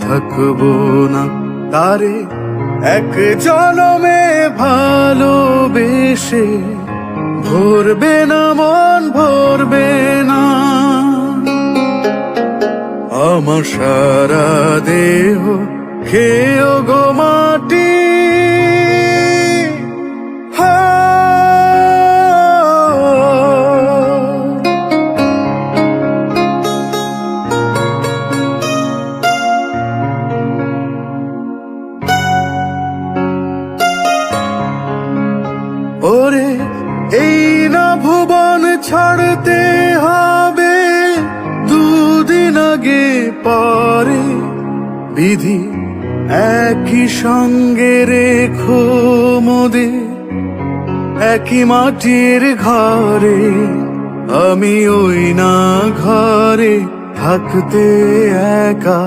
থাকবো না তারে এক জনমে ভালোবেসে, ভরবে না মন ভরবে না আমার সারা দেহ খেয়েও গো মাটি। ওরে এই না ভুবন ছাড়তে হবে, দুদিন আগে পরে বিধি একই সঙ্গে রেখো মোদের একই মাটির ঘরে। আমি ওই না ঘরে থাকতে একা